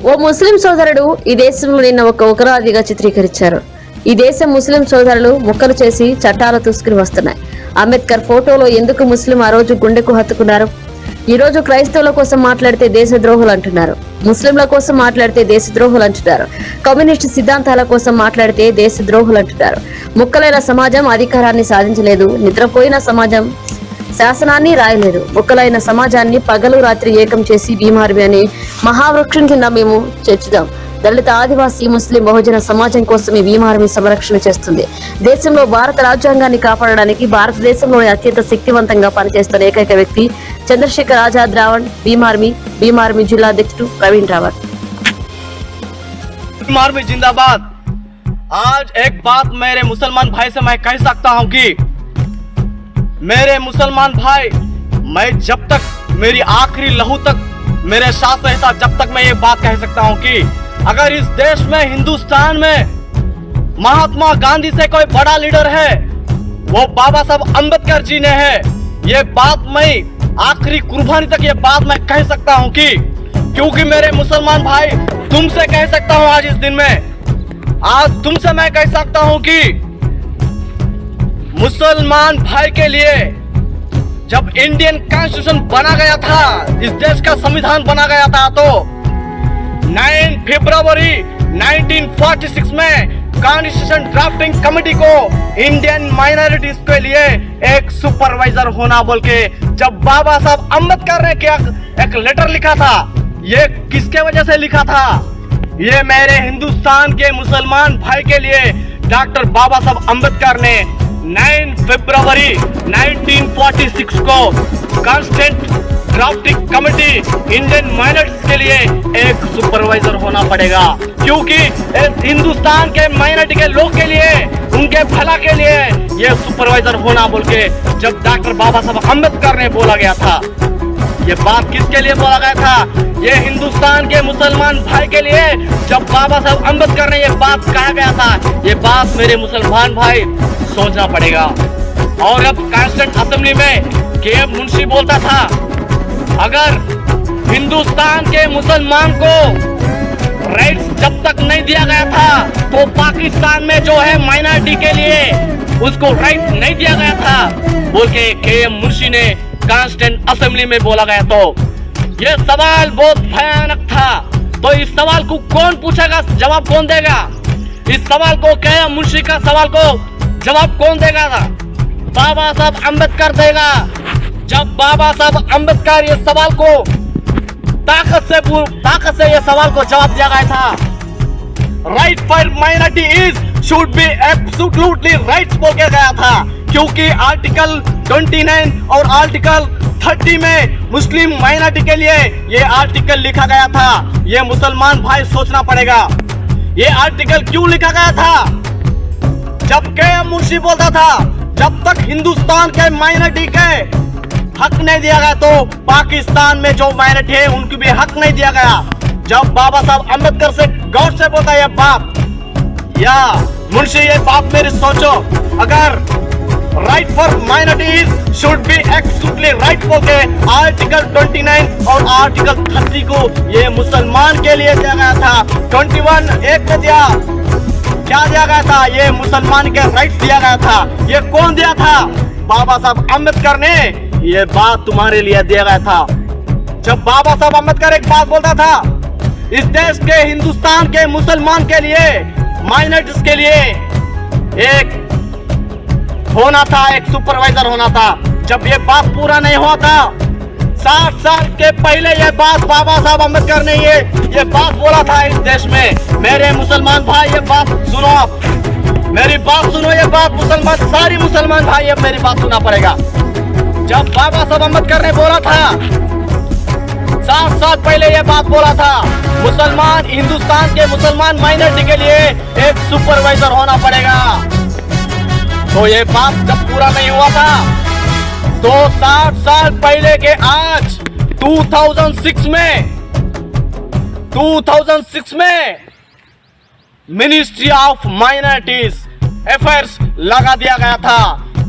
ఓ ముస్లిం సోదరుడు ఈ దేశంలో నిన్న ఒక ఉగ్రవాదిగా చిత్రీకరించారు. ఈ దేశం ముస్లిం సోదరులు ముక్కలు చేసి చట్టాలు తీసుకుని వస్తున్నాయి. అంబేద్కర్ ఫోటోలో ఎందుకు ముస్లిం ఆ రోజు గుండెకు హత్తుకున్నారు? ఈ రోజు క్రైస్తవుల కోసం మాట్లాడితే దేశద్రోహులు అంటున్నారు. ముస్లింల కోసం మాట్లాడితే దేశద్రోహులు అంటున్నారు. కమ్యూనిస్టు సిద్ధాంతాల కోసం మాట్లాడితే దేశద్రోహులు అంటున్నారు. ముక్కలైన సమాజం అధికారాన్ని సాధించలేదు. నిద్రపోయిన సమాజం శాసనాన్ని రాయలేదు. ముక్కలైన సమాజాన్ని పగలు రాత్రి ఏకం చేసి భీమార్మి అనే మహావృక్షం కింద మేము చర్చిద్దాం. దళిత, ఆదివాసీ, ముస్లిం, బహుజన సమాజం కోసం ఈ భీమార్మి సంరక్షణ చేస్తుంది. దేశంలో భారత రాజ్యాంగాన్ని కాపాడడానికి భారతదేశంలోని అత్యంత శక్తివంతంగా పనిచేస్తున్న ఏకైక వ్యక్తి చంద్రశేఖర్ ఆజాద్ రావణ్ భీమార్మి జిల్లా అధ్యక్షుడు ప్రవీణ్ రావత్. भीमार्मी जिंदाबाद। आज एक बात मेरे मुसलमान भाई से मैं कह सकता हूं कि मेरे मुसलमान भाई, मैं जब तक मेरी आखिरी लहू तक मेरे साथ रहता, जब तक मैं ये बात कह सकता हूं कि अगर इस देश में, हिंदुस्तान में महात्मा गांधी से कोई बड़ा लीडर है वो बाबा साहब अम्बेडकर जी ने है। ये बात मैं आखिरी कुर्बानी तक ये बात मैं कह सकता हूं कि क्योंकि मेरे मुसलमान भाई, तुमसे कह सकता हूं आज इस दिन में, आज तुमसे मैं कह सकता हूं कि मुसलमान भाई के लिए जब इंडियन कॉन्स्टिट्यूशन बना गया था, इस देश का संविधान बना गया था, तो 9 फरवरी 1946 में कॉन्स्टिट्यूशन ड्राफ्टिंग कमेटी को इंडियन माइनॉरिटीज के लिए एक सुपरवाइजर होना बोल के जब बाबा साहब अम्बेडकर ने क्या एक लेटर लिखा था, ये किसके वजह से लिखा था? ये मेरे हिंदुस्तान के मुसलमान भाई के लिए डॉक्टर बाबा साहब अम्बेडकर ने 9 फरवरी 1946 को constitution drafting committee Indian minorities के लिए एक सुपरवाइजर होना पड़ेगा, क्योंकि हिंदुस्तान के माइनॉरिटी के लोग के लिए, उनके भला के लिए ये सुपरवाइजर होना बोल के जब डॉक्टर बाबा साहब अम्बेडकर ने बोला गया था, ये बात किसके लिए बोला गया था? ये हिंदुस्तान के मुसलमान भाई के लिए जब बाबा साहब अम्बेडकर ने ये बात कहा गया था, ये बात मेरे मुसलमान भाई सोचना पड़ेगा। और अब कॉन्स्टिट्यूंट असेंबली में के.एम. मुंशी बोलता था, अगर हिंदुस्तान के मुसलमान को राइट्स जब तक नहीं दिया गया था, तो पाकिस्तान में जो है माइनॉरिटी के लिए उसको राइट नहीं दिया गया था बोल के के.एम. मुंशी ने कॉन्स्टिट्यूंट असेंबली में बोला गया। तो ये सवाल बहुत भयानक था। तो इस सवाल को कौन पूछेगा, जवाब कौन देगा? इस सवाल को के.एम. मुंशी का सवाल को जवाब कौन देगा? बाबा साहब अम्बेडकर देगा। जब बाबा साहब अम्बेडकर ये सवाल को ताकत से ये सवाल को जवाब दिया गया था, right for minority is should be absolutely rights बोल के गया था, क्योंकि आर्टिकल 29 और आर्टिकल 30 में मुस्लिम माइनॉरिटी के लिए ये आर्टिकल लिखा गया था। ये मुसलमान भाई सोचना पड़ेगा, ये आर्टिकल क्यों लिखा गया था? जब के.एम. मुंशी बोलता था, जब तक हिंदुस्तान के माइनॉरिटी के हक नहीं दिया गया, तो पाकिस्तान में जो माइनॉरिटी है उनको भी हक नहीं दिया गया। जब बाबा साहब अम्बेडकर से गौर से बोलता है ये बात, या मुंशी ये बात मेरी सोचो, अगर right for minorities should be exclusively right बोल के आर्टिकल 29 और आर्टिकल 30 को ये मुसलमान के लिए दिया गया था। 21 एक में दिया, क्या दिया गया था? ये मुसलमान के राइट दिया गया था। ये कौन दिया था? बाबा साहब अम्बेडकर ने ये बात तुम्हारे लिए दिया गया था। जब बाबा साहब अम्बेडकर एक बात बोलता था, इस देश के, हिंदुस्तान के मुसलमान के लिए, माइनॉरिटीज के लिए एक होना था, एक सुपरवाइजर होना था। जब ये बात पूरा नहीं हुआ था, 60 साल के पहले ये बात बाबा साहब अम्बेडकर ने ये बात बोला था इस देश में। मेरे मुसलमान भाई ये बात सुनो, आप मेरी बात सुनो, ये बात मुसलमान, सारी मुसलमान भाई ये मेरी बात सुनना पड़ेगा। जब बाबा साहब अम्बेडकर ने बोला था, 60 साल पहले ये बात बोला था, मुसलमान, हिंदुस्तान के मुसलमान माइनॉरिटी के लिए एक सुपरवाइजर होना पड़ेगा। तो ये बात जब पूरा नहीं हुआ था, तो 60 साल पहले के आज 2006 में मिनिस्ट्री ऑफ माइनॉरिटीज अफेयर्स लगा दिया गया था।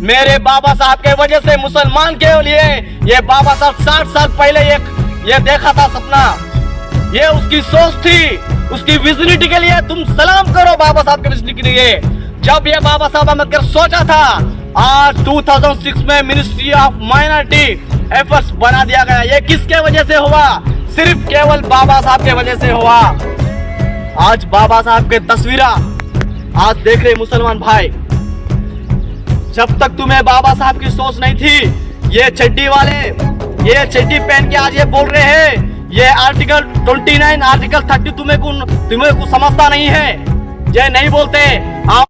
मेरे बाबा साहब के वजह से मुसलमान के लिए ये बाबा साहब 60 साल पहले ये देखा था सपना, ये उसकी सोच थी, उसकी विजनिटी के लिए तुम सलाम करो बाबा साहब के विजनिटी के लिए। जब ये बाबा साहब अम्बेडकर सोचा था, आज 2006 में मिनिस्ट्री ऑफ माइनॉरिटी एफर्ट्स बना दिया गया। ये किसके वजह से हुआ? सिर्फ केवल बाबा साहब के वजह से हुआ। आज बाबा साहब के तस्वीर आज देख रहे मुसलमान भाई, जब तक तुम्हें बाबा साहब की सोच नहीं थी, ये चड्डी वाले ये चड्डी पहन के आज ये बोल रहे हैं, ये आर्टिकल 29 आर्टिकल 30 तुम्हें को समझता नहीं है, ये नहीं बोलते। आप